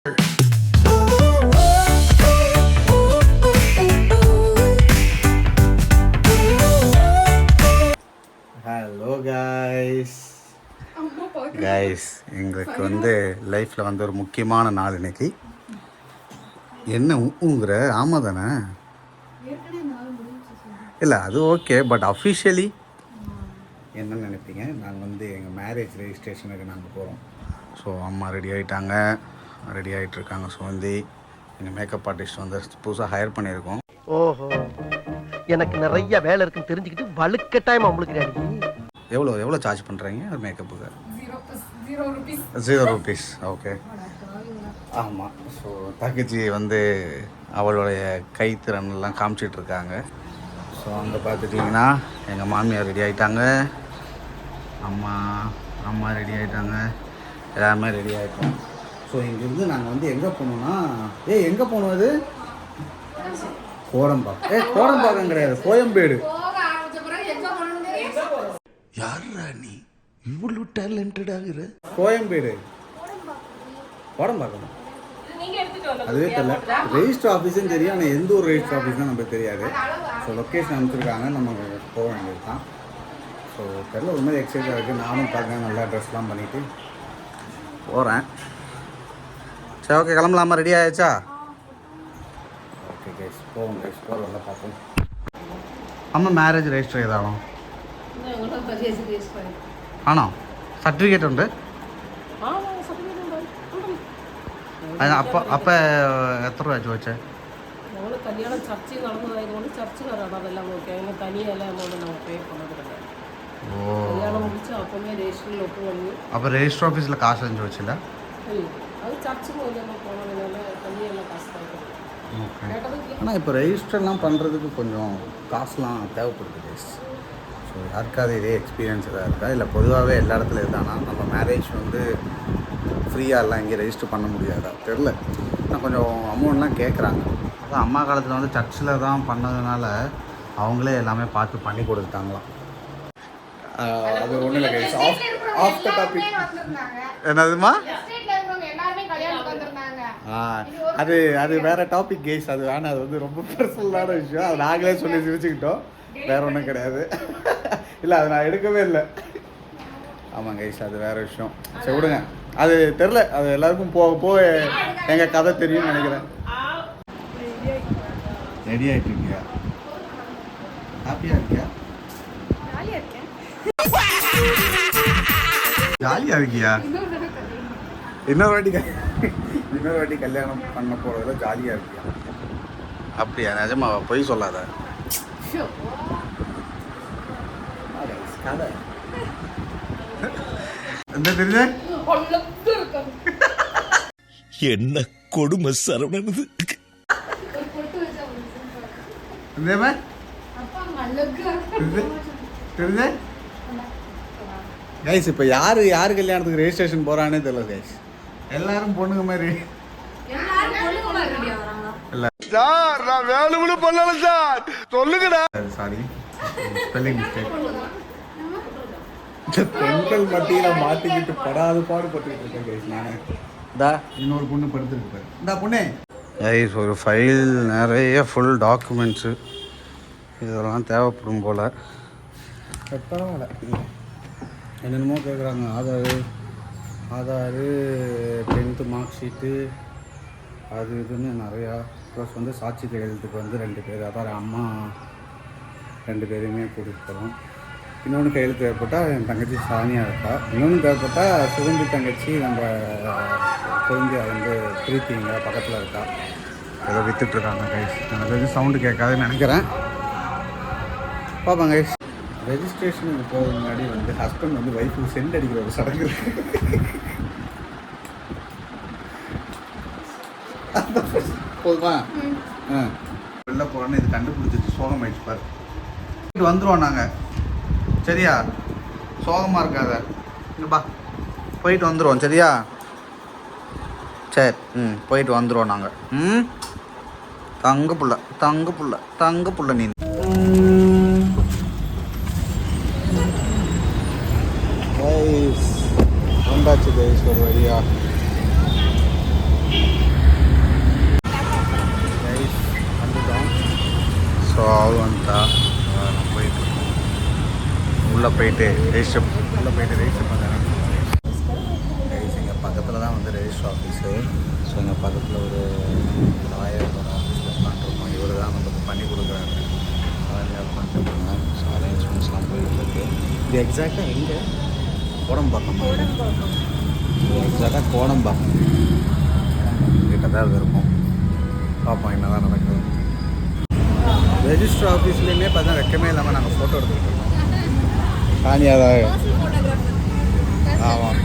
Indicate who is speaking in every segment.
Speaker 1: Hello guys எங்களுக்கு வந்து லைஃப்பில் வந்து ஒரு முக்கியமான நாள் இன்னைக்கு. என்ன ஊங்குற? ஆமாம் தானே? இல்லை அது ஓகே, பட் அஃபிஷியலி என்ன நினைப்பீங்க? நாங்கள் வந்து எங்கள் மேரேஜ் ரெஜிஸ்ட்ரேஷனுக்கு நாங்கள் போகிறோம். ஸோ அம்மா ரெடி ஆகிட்டுருக்காங்க. ஸோ வந்து எங்கள் மேக்கப் ஆர்டிஸ்ட் வந்து புதுசாக ஹையர் பண்ணியிருக்கோம்.
Speaker 2: ஓஹோ, எனக்கு நிறைய வேலை இருக்குன்னு தெரிஞ்சுக்கிட்டு வலுக்கட்டாயமா உங்களுக்கு
Speaker 1: எவ்வளோ சார்ஜ் பண்ணுறீங்க ஒரு மேக்கப்புக்கு? 0 rupees. ஓகே, ஆமாம். ஸோ தங்கச்சி வந்து அவளுடைய கைத்திறன்லாம் காமிச்சிட்ருக்காங்க. ஸோ அங்கே பார்த்துட்டிங்கன்னா எங்கள் மாமியார் ரெடி ஆகிட்டாங்க, அம்மா ரெடி ஆகிட்டாங்க, எல்லாருமே ரெடி ஆகிட்டோம். ஸோ இங்கேருந்து நாங்கள் வந்து எங்கே போகணுன்னா, எங்கே போகணும்? அது கோடம்பாக்கம். கோடம்பாக்கம் கிடையாது, கோயம்பேடு. யாரா நீ இவ்வளோ டேலண்டட் ஆகுற? கோயம்பேடு, கோடம்பாக்கம் அதுவே தெரியல. ரெஜிஸ்டர் ஆஃபீஸும் தெரியும், ஆனால் எந்த ஒரு ரெஜிஸ்டர் ஆஃபீஸ் தான் நமக்கு தெரியாது. ஸோ லொக்கேஷன் அனுப்பிச்சிருக்காங்க, நம்ம போக வேண்டியது தான். ஸோ தெரியல, ஒரு மாதிரி எக்ஸைட்டாக இருக்குது. நானும் பார்க்குறேன், நல்லா ட்ரெஸ்லாம் பண்ணிவிட்டு போகிறேன். சரி, ஓகே, கிளம்பலாமா? ரெடி ஆகிடுச்சா? ஓகே கைஸ், போவோம் கைஸ், போகிறோம்ல பார்ப்போம். அம்மா மேரேஜ் ரெஜிஸ்டர் ஏதாகும் ആണോ? സർട്ടിഫിക്കറ്റ് ഉണ്ട്? അപ്പം എത്ര രൂപ ചോദിച്ചേ?
Speaker 3: കല്യാണം ചർച്ചയിൽ നടന്നതായതുകൊണ്ട് ചർച്ചക്കാരാണ് അതെല്ലാം നോക്കി. അങ്ങനെ തനിയല്ല എമൗണ്ട് നമുക്ക് പേ பண்ணுறது. കല്യാണം முடிச்சு அப்பவே രജിസ്ട്രേഷനിൽ ഒപ്പ് വന്നു.
Speaker 1: അപ്പോൾ രജിസ്റ്റർ ഓഫീസിൽ കാശൊന്നും ചോദിച്ചില്ല?
Speaker 3: அது சர்ச்சு மூலமாக போனதுனால தனியெல்லாம் காசு தான்.
Speaker 1: ஆனால் இப்போ ரெஜிஸ்டர்லாம் பண்ணுறதுக்கு கொஞ்சம் காசுலாம் தேவைப்படுது கைஸ். ஸோ யாருக்காவது இதே எக்ஸ்பீரியன்ஸ் எதாவது இருக்கா? இல்லை பொதுவாகவே எல்லா இடத்துல இருந்தானா நம்ம மேரேஜ் வந்து ஃப்ரீயாகலாம் இங்கே ரெஜிஸ்டர் பண்ண முடியாதா தெரில. ஆனால் கொஞ்சம் அமௌண்ட்லாம் கேட்குறாங்க. அதான் அம்மா காலத்தில் வந்து சர்ச்சில் தான் பண்ணதுனால அவங்களே எல்லாமே பார்த்து பண்ணி கொடுத்துட்டாங்களாம். அது ஒன்றும் இல்லை கைஸ், ஆஃப் த டாபிக். என்னதுமா? அது அது வேறு டாபிக் கைஸ், அது வேணாம். அது வந்து ரொம்ப பர்சனலான விஷயம், அது நாங்களே சொல்லி சிரிச்சுக்கிட்டோம், வேறு ஒன்றும் கிடையாது. இல்லை, அது நான் எடுக்கவே இல்லை. ஆமாம் கைஸ், அது வேறு விஷயம். சரி விடுங்க, அது தெரில. அது எல்லாருக்கும் போக போக எங்கள் கதை தெரியும்னு நினைக்கிறேன். ரெடி ஆகிட்டுருக்கியா? ஹாப்பியாக இருக்கியா? ஜாலியாக இருக்கியா? இன்னொரு வாட்டி கல்யாணம் பண்ண போகிறதுல ஜாலியாக இருக்கியா? அப்படியா? நிஜமாவா? பொய் சொல்லாத.
Speaker 4: என்ன கொடுமை சரவணனது.
Speaker 1: கைஸ், இப்போ யார் கல்யாணத்துக்கு ரெஜிஸ்ட்ரேஷன் போகிறானே தெரியல கைஸ். எல்லாரும் பொண்ணுங்க மாதிரி.
Speaker 4: சார், நான் வேணும்னு பண்ணல சார், சொல்லுங்கடா.
Speaker 1: Sorry, spelling mistake. பெண்கள் மத்தியில் மாட்டிக்கிட்டு படாது பாடுபட்டுக்கிட்டு இருக்கேன் கைஸ். நான் இன்னொரு பொண்ணு படுத்துருக்கு. இந்த பொண்ணு கைஸ், ஒரு ஃபைல் நிறைய ஃபுல் டாக்குமெண்ட்ஸு இதெல்லாம் தேவைப்படும் போல். பரவாயில்ல, என்னென்னமோ கேட்குறாங்க. ஆதாரு 10th மார்க் ஷீட்டு, அது இதுன்னு நிறையா. ப்ளஸ் வந்து சாட்சி கையெழுத்துக்கு வந்து 2 பேர், அதாவது அம்மா 2 பேரையுமே கூட்டிகிட்டு போகிறோம். இன்னொன்று கையெழுத்து தேவைப்பட்டால் என் தங்கச்சி சானியா இருக்கா. இன்னொன்று தேவைப்பட்டால் சுகந்தி தங்கச்சி நம்ம தெரிஞ்சு வந்து பிரீத்திங்க பக்கத்தில் இருக்கா. ஏதோ விற்றுட்ருக்காங்க கைஸ். எனக்கு எதுவும் சவுண்டு கேட்காதுன்னு நினைக்கிறேன். பார்ப்பேன் கைஸ். ரெஜிஸ்ட்ரேஷனுக்கு போகிறதுக்கு முன்னாடி வந்து ஹஸ்பண்ட் வந்து ஒய்ஃபுக்கு சென்ட் அடிக்கிற ஒரு சடங்கு இருக்குது. போதுமா? வெளில போகிறோன்னு இது கண்டுபிடிச்சிட்டு சோகமாயிடுச்சு பாரு. போயிட்டு வந்துடுவோம் நாங்கள், சரியா? சோகமாக இருக்காத, இங்கேப்பா. போயிட்டு வந்துடுவோம், சரியா? சரி, போயிட்டு வந்துடுவோம் நாங்கள். தங்க புள்ள நீ. வந்தாச்சு கைஸ் ஒரு வழியா. வந்துட்டா நம்ம போயிட்டுருக்கோம். உள்ளே போயிட்டு ரெஜிஸ்டர் பண்ணேன். எங்கள் பக்கத்தில் தான் வந்து ரெஜிஸ்டர் ஆஃபீஸு. ஸோ எங்கள் பக்கத்தில் ஒரு லாயரோட ஆஃபீஸில் உட்காந்துருக்கோம். இவர் தான் நமக்கு பண்ணி கொடுக்குறாரு. ஜாலியாக உட்காந்துருக்காங்க. ஸோ அரேஞ்ச்மெண்ட்ஸ்லாம் போயிட்டுருக்கு. இது எக்ஸாக்டாக எங்கே? கோடம்பாக்கம். எக்ஸாக்டாக கோடம்பாக்கம் கிட்ட தான் இருக்கும். பார்ப்போம் என்ன தான் நடக்குது. ரெஜிஸ்டர் ஆஃபீஸ்லேயுமே பார்த்தா வெக்கமே இல்லாமல் நாங்கள் ஃபோட்டோ எடுத்துக்கிட்டு இருக்கோம். சானியாக ஆமாம்.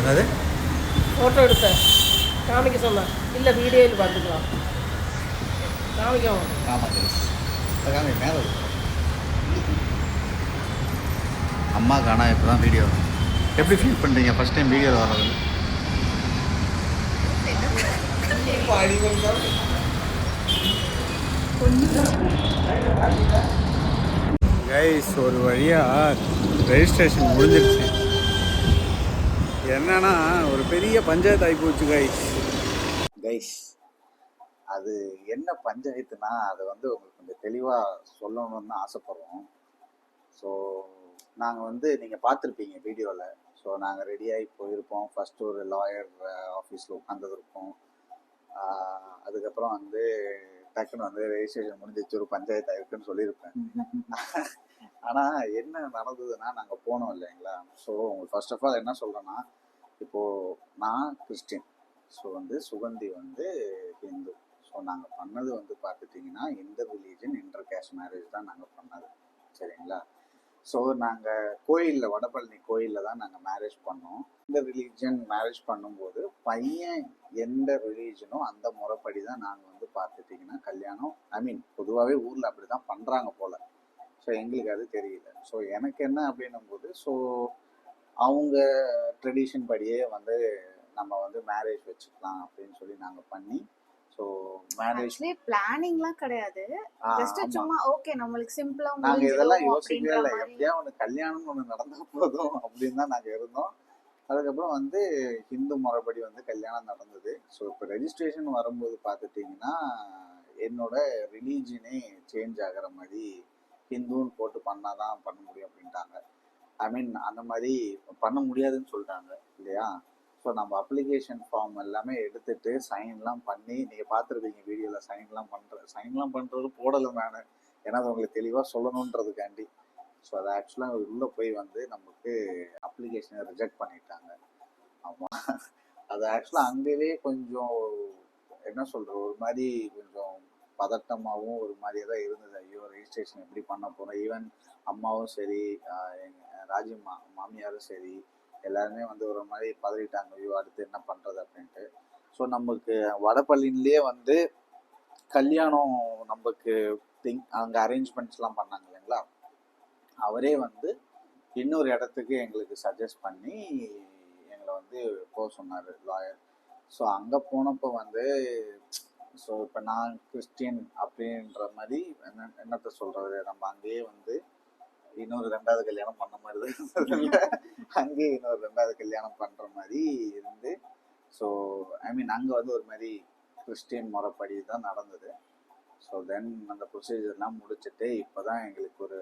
Speaker 1: என்னது
Speaker 3: ஃபோட்டோ எடுத்தேன் காமிக்க சொன்னேன். இல்லை வீடியோவில் பார்த்துக்கலாம். காமிக்கவும்.
Speaker 1: ஆமாம் கைஸ். காமி மேலே அம்மா காணா இப்போ தான் வீடியோ. எப்படி ஃபீல் பண்ணுறீங்க ஃபஸ்ட் டைம் வீடியோவில் வர்றது? கைஸ் ஒரு வழியாக ரெஜிஸ்ட்ரேஷன் முடிஞ்சிருச்சு. என்னன்னா ஒரு பெரிய பஞ்சாயத்து ஆகி போச்சு கைஸ். அது என்ன பஞ்சாயத்துனா அதை வந்து உங்களுக்கு கொஞ்சம் தெளிவாக சொல்லணும்னு ஆசைப்படுறோம். ஸோ நாங்கள் வந்து நீங்கள் பார்த்துருப்பீங்க வீடியோவில். ஸோ நாங்கள் ரெடியாகி போயிருப்போம். ஃபஸ்ட்டு ஒரு லாயர் ஆஃபீஸில் உட்காந்துருப்போம். அதுக்கப்புறம் வந்து டக்குன்னு வந்து ரெஜிஸ்ட்ரேஷன் முடிஞ்சிச்சு, ஒரு பஞ்சாயத்து ஆயிருக்குன்னு சொல்லியிருப்பேன். ஆனால் என்ன நடந்ததுன்னா நாங்கள் போனோம் இல்லைங்களா. ஸோ உங்களுக்கு ஃபர்ஸ்ட் ஆஃப் ஆல் என்ன சொல்கிறேன்னா, இப்போது நான் கிறிஸ்டின், ஸோ வந்து சுகந்தி வந்து ஹிந்து. ஸோ நாங்கள் பண்ணது வந்து பார்த்துட்டிங்கன்னா inter religion inter caste marriage தான் நாங்கள் பண்ணது, சரிங்களா. ஸோ நாங்கள் கோயிலில், வடபழனி கோயிலில் தான் நாங்கள் மேரேஜ் பண்ணோம். இந்த ரிலீஜன் மேரேஜ் பண்ணும்போது பையன் எந்த ரிலீஜனோ அந்த முறைப்படி தான் நாங்கள் வந்து பார்த்துட்டிங்கன்னா கல்யாணம், பொதுவாகவே ஊரில் அப்படி தான் பண்ணுறாங்க போல். ஸோ எங்களுக்கு அது தெரியல. ஸோ எனக்கு என்ன அப்படின்னும்போது, ஸோ அவங்க ட்ரெடிஷன் படியே வந்து நம்ம வந்து மேரேஜ் வச்சுக்கலாம் அப்படின்னு சொல்லி நாங்கள் பண்ணி, ஸோ மேரேஜ்
Speaker 5: பிளானிங்லாம் கிடையாது. ஜஸ்ட் சும்மா ஓகே நம்மளுக்கு சிம்பிளா
Speaker 1: நாங்கள் இதெல்லாம் யோசிக்கவே இல்லை. எப்படியா ஒன்று கல்யாணம்னு ஒன்று நடந்தா போதும் அப்படின்னு தான் நாங்கள் இருந்தோம். அதுக்கப்புறம் வந்து ஹிந்து முறைப்படி வந்து கல்யாணம் நடந்தது. ஸோ இப்போ ரெஜிஸ்ட்ரேஷன் வரும்போது பார்த்துட்டிங்கன்னா என்னோட ரிலீஜனே சேஞ்ச் ஆகிற மாதிரி ஹிந்துன்னு போட்டு பண்ணாதான் பண்ண முடியும் அப்படின்ட்டாங்க. அந்த மாதிரி பண்ண முடியாதுன்னு சொல்லிட்டாங்க இல்லையா. ஸோ நம்ம அப்ளிகேஷன் ஃபார்ம் எல்லாமே எடுத்துட்டு சைன்லாம் பண்ணி, நீங்கள் பார்த்துருப்பீங்க வீடியோவில் சைன்லாம் பண்ணுறது போடலை நான், ஏன்னா அது உங்களுக்கு தெளிவாக சொல்லணுன்றதுக்காண்டி. ஸோ அது ஆக்சுவலாக உள்ளே போய் வந்து நமக்கு அப்ளிகேஷனை ரிஜெக்ட் பண்ணிட்டாங்க. ஆமாம், அது ஆக்சுவலாக அங்கேயே கொஞ்சம் என்ன சொல்கிறது, ஒரு மாதிரி கொஞ்சம் பதட்டமாகவும் ஒரு மாதிரியே தான் இருந்தது. ஐயோ ரெஜிஸ்ட்ரேஷன் எப்படி பண்ண போகிறோம். ஈவன் அம்மாவும் சரி, ராஜி மாமியாரும் சரி, எல்லாருமே வந்து ஒரு மாதிரி பதறிட்டாங்க, ஐயோ அடுத்து என்ன பண்ணுறது அப்படின்ட்டு. ஸோ நமக்கு வடபழனிலேயே வந்து கல்யாணம் நமக்கு அங்கே அரேஞ்ச்மெண்ட்ஸ்லாம் பண்ணாங்க இல்லைங்களா. அவரே வந்து இன்னொரு இடத்துக்கு எங்களுக்கு சஜஸ்ட் பண்ணி எங்களை வந்து போக சொன்னார் லாயர். ஸோ அங்கே போனப்போ வந்து, ஸோ இப்போ நான் கிறிஸ்டின் அப்படின்ற மாதிரி என்னத்தை சொல்கிறது, நம்ம அங்கேயே வந்து இன்னொரு 2வது கல்யாணம் பண்ண மாதிரி தான் அங்கேயே இன்னொரு 2வது கல்யாணம் பண்ணுற மாதிரி இருந்து. ஸோ அங்கே வந்து ஒரு மாதிரி கிறிஸ்டின் முறைப்படி தான் நடந்தது. ஸோ தென் அந்த ப்ரொசீஜர்லாம் முடிச்சுட்டு இப்போ தான் எங்களுக்கு ஒரு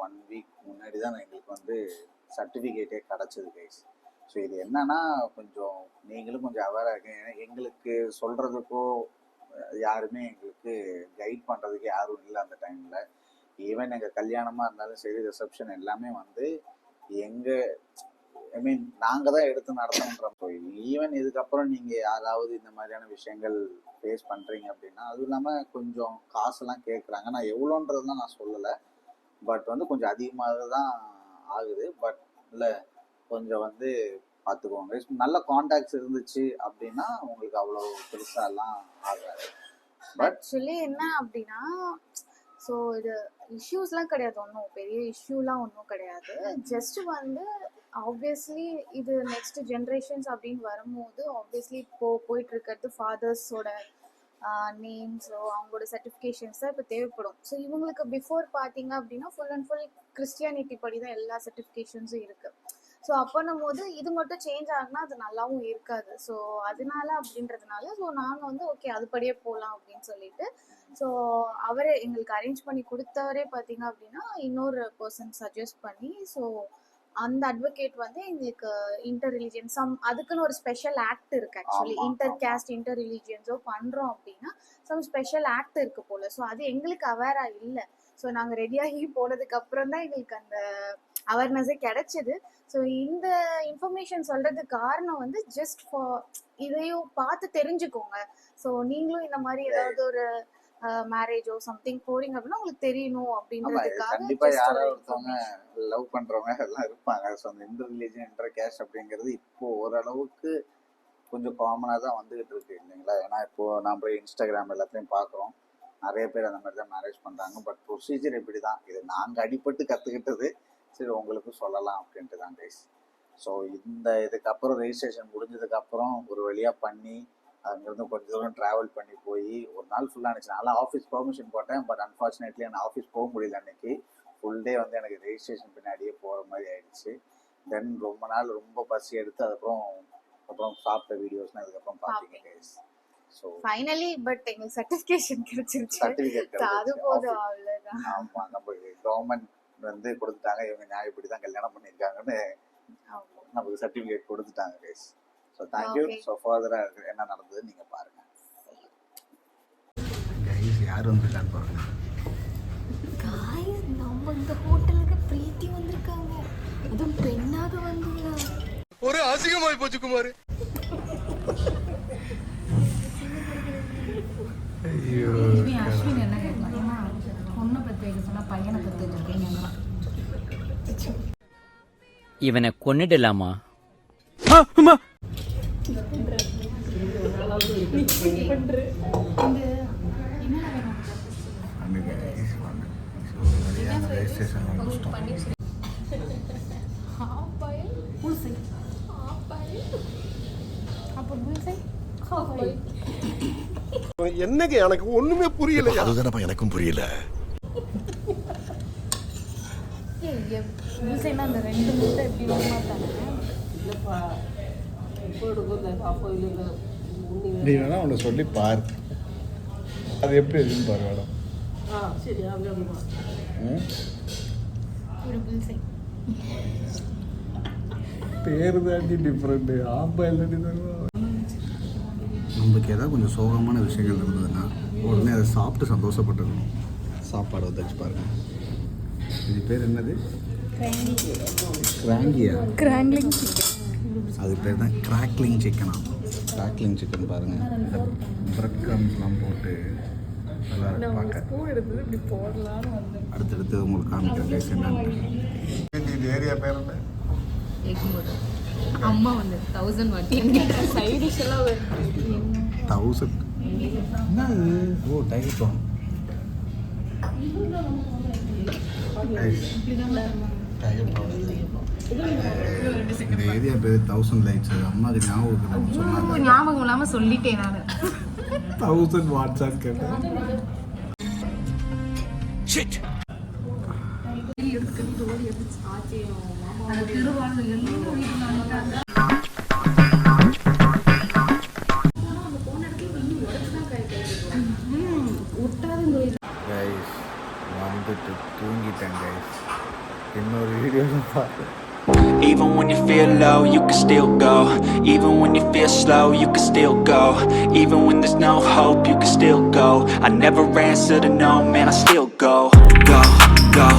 Speaker 1: 1 வீக் முன்னாடி தான் எங்களுக்கு வந்து சர்டிஃபிகேட்டே கிடச்சிது கைஸ். ஸோ இது என்னன்னா கொஞ்சம் நீங்களும் கொஞ்சம் அவேராக இருக்கீங்க. எங்களுக்கு சொல்கிறதுக்கோ யாருமே எங்களுக்கு கைட் பண்ணுறதுக்கு யாரும் இல்லை அந்த டைமில். ஈவன் எங்கள் கல்யாணமாக இருந்தாலும் சரி, ரிசப்ஷன் எல்லாமே வந்து நாங்கள் தான் எடுத்து நடத்தணுன்றப்போ, ஈவன் இதுக்கப்புறம் நீங்கள் யாராவது இந்த மாதிரியான விஷயங்கள் ஃபேஸ் பண்ணுறீங்க அப்படின்னா, அதுவும் இல்லாமல் கொஞ்சம் காசெல்லாம் கேட்குறாங்க. நான் எவ்வளோன்றதுலாம் நான் சொல்லலை, பட் வந்து கொஞ்சம் அதிகமாக தான் ஆகுது. பட் இல்லை கொஞ்சம் வந்து பார்த்துக்கோங்க. நல்ல கான்டாக்ட்ஸ் இருந்துச்சு அப்படின்னா உங்களுக்கு அவ்வளோ பெருசாலாம் ஆகாது. பட்
Speaker 5: ஆக்சுவலி என்ன அப்படின்னா, ஸோ இது இஷ்யூஸ்லாம் கிடையாது, ஒன்றும் பெரிய இஷ்யூலாம் ஒன்றும் கிடையாது. ஜஸ்ட் வந்து ஆப்வியஸ்லி இது நெக்ஸ்ட் ஜென்ரேஷன்ஸ் அப்படின்னு வரும்போது ஆப்வியஸ்லி போயிட்டு இருக்கிறது ஃபாதர்ஸோட நேம்ஸோ அவங்களோட சர்டிஃபிகேஷன்ஸ் தான் இப்போ தேவைப்படும். ஸோ இவங்களுக்கு பிஃபோர் பார்த்தீங்க அப்படின்னா ஃபுல் அண்ட் ஃபுல் கிறிஸ்டியானிட்டி படி தான் எல்லா சர்டிஃபிகேஷன்ஸும் இருக்குது. ஸோ அப்போன்னும் போது இது மட்டும் சேஞ்ச் ஆகுனா அது நல்லாவும் இருக்காது. ஸோ அதனால அப்படின்றதுனால ஸோ நாங்கள் வந்து ஓகே அதுபடியே போகலாம் அப்படின்னு சொல்லிட்டு ஸோ அவரே எங்களுக்கு அரேஞ்ச் பண்ணி கொடுத்தவரே பார்த்தீங்க அப்படின்னா இன்னொரு பர்சன் சஜஸ்ட் பண்ணி ஸோ அந்த அட்வொகேட் வந்து எங்களுக்கு இன்டர் ரிலீஜியன் அதுக்குன்னு ஒரு ஸ்பெஷல் ஆக்ட் இருக்கு. ஆக்சுவலி இன்டர் கேஸ்ட் இன்டர் ரிலீஜியன்ஸோ பண்றோம் அப்படின்னா சம் ஸ்பெஷல் ஆக்ட் இருக்கு போல. ஸோ அது எங்களுக்கு அவேரா இல்லை. ஸோ நாங்கள் ரெடியாகி போனதுக்கு அப்புறம் தான் எங்களுக்கு அந்த அவேர்னஸே கிடைச்சது. ஸோ இந்த இன்ஃபர்மேஷன் சொல்றதுக்கு காரணம் வந்து ஜஸ்ட் ஃபார் இதையும் பார்த்து தெரிஞ்சுக்கோங்க. ஸோ நீங்களும் இந்த மாதிரி ஏதாவது ஒரு மேரேஜோ சம்திங் போறீங்க அப்படின்னா உங்களுக்கு தெரியணும் அப்படின்றதுக்காக
Speaker 1: கண்டிப்பா யாரோ ஒருத்தவங்க லவ் பண்றவங்க எல்லாம் இருப்பாங்க. ஸோ அந்த இன்டர் ரிலீஜன் இன்டர் கேஸ்ட் அப்படிங்கிறது இப்போ ஓரளவுக்கு கொஞ்சம் காமனாக தான் வந்துகிட்டு இருக்கு இல்லைங்களா? ஏன்னா இப்போ நம்ம இன்ஸ்டாகிராம் எல்லாத்தையும் பார்க்குறோம், நிறைய பேர் அந்த மாதிரி தான் மேரேஜ் பண்றாங்க. பட் ப்ரொசீஜர் இப்படி தான், இது நாங்கள் அடிபட்டு கற்றுக்கிட்டது, சரி உங்களுக்கு சொல்லலாம் அப்படின்ட்டு தான் கைஸ். ஸோ இதுக்கப்புறம் ரெஜிஸ்ட்ரேஷன் முடிஞ்சதுக்கப்புறம் ஒரு வழியாக பண்ணி அங்கேருந்து கொஞ்சம் தூரம் ட்ராவல் பண்ணி போய் ஒரு நாள் ஃபுல்லாக இருந்துச்சு. நல்லா ஆஃபீஸ் பெர்மிஷன் போட்டேன், பட் அன்ஃபார்ச்சுனேட்லி எனக்கு ஆஃபீஸ் போக முடியல அன்னைக்கு. ஃபுல் டே வந்து எனக்கு ரெஜிஸ்ட்ரேஷன் பின்னாடியே போகிற மாதிரி ஆயிடுச்சு. தென் ரொம்ப நாள் ரொம்ப பசி எடுத்து அப்புறம் சாப்பிட்ட வீடியோஸ்லாம் இதுக்கப்புறம் பார்த்தீங்க கைஸ். ஸோ
Speaker 5: ஃபைனலி பட் எங்களுக்கு சர்டிஃபிகேஷன் கிடைச்சிருச்சு.
Speaker 1: சர்டிஃபிகேட்
Speaker 5: அது போதும், அவ்வளோதான்.
Speaker 1: ஆமாம், நம்ம கவர்மெண்ட் வந்து கொடுத்துட்டாங்க, இவங்க நியாயப்படி தான் கல்யாணம் பண்ணியிருக்காங்கன்னு நமக்கு சர்டிஃபிகேட் கொடுத்துட்டாங்க கைஸ். So thank you. ஸோ ஃபர்தராக என்ன நடந்தது நீங்கள் பாருங்கள் கைஸ். யார் வந்துருக்கான்னு பாருங்க
Speaker 6: காய்ஸ். நம்ம இந்த ஹோட்டலுக்கு பிரீத்தி வந்திருக்காங்க, அதுவும் பெண்ணாக வந்துள்ள.
Speaker 4: ஒரு அசிங்கமாய் போச்சு குமார்.
Speaker 6: அஸ்வின் என்ன கேட்கலாம், பொண்ணை பற்றி வைக்க சொன்னா பையனை பற்றி வச்சிருக்கீங்க.
Speaker 7: இவனை கொன்னிடலாமா?
Speaker 4: என்னங்க எனக்கு ஒண்ணுமே புரியல.
Speaker 8: அதுதானப்பா எனக்கும் புரியல.
Speaker 6: அந்த ரெண்டு முட்டை எப்படி மாட்டாங்க
Speaker 3: இல்லைப்பா, இப்போ எடுக்கும் இந்த காப்போ இல்லை
Speaker 1: நீ வேணா உன்னை சொல்லி பாரு, அது எப்படி இருக்குன்னு பாரு மேடம்.
Speaker 3: சரி அப்படிமா
Speaker 6: ஒரு புல்சை
Speaker 1: பேரு தாண்டி டிஃப்ரெண்ட்டு. ஆம்பாயில் தாண்டி தருவா. நம்மளுக்கு ஏதாவது கொஞ்சம் சோகமான விஷயங்கள் இருந்ததுன்னா உடனே அதை சாப்பிட்டு சந்தோஷப்பட்டுக்கணும். சாப்பாடு வச்சு பாருங்க. இது பேர் என்னது? கிராங்கியா?
Speaker 6: கிராங்க்லிங் சிக்கன்.
Speaker 1: அது பேர் தான் கிராக்லிங் சிக்கனா? கிராக்லிங் சிக்கன் பாருங்கள். இந்த பிரெட் க்ரம்ஸ்லாம் போட்டு நல்லா பார்க்க
Speaker 6: இப்படி போடலான்னு வந்து
Speaker 1: அடுத்தடுத்து உங்களுக்கு காமிக்கிறேன் என்னன்னு. இந்த ஏரியா பேர் என்ன?
Speaker 6: அம்மா வந்து 1000 வாட்டி சைட் டிஷ் எல்லாம்
Speaker 1: 1000 என்ன? ஓ டைகர் ப்ரான். இந்த ஏரியா பேர் 1000 லைட்ஸ். அம்மாவுக்கு ஞாபகம் சொன்னாங்க,
Speaker 6: ஞாபகம் இல்லாம சொல்லிட்டேன் நான்.
Speaker 1: 1000 வாட்ஸ்அப் கேட்டேன். கைஸ் வந்துட்டு தூங்கிட்டேன் கைஸ். இன்னொரு வீடியோவில் பார்த்து.
Speaker 9: Even when you feel low, you can still go. Even when you feel slow, you can still go. Even when there's no hope, you can still go. I never answer to no, man, I still go. Go, go.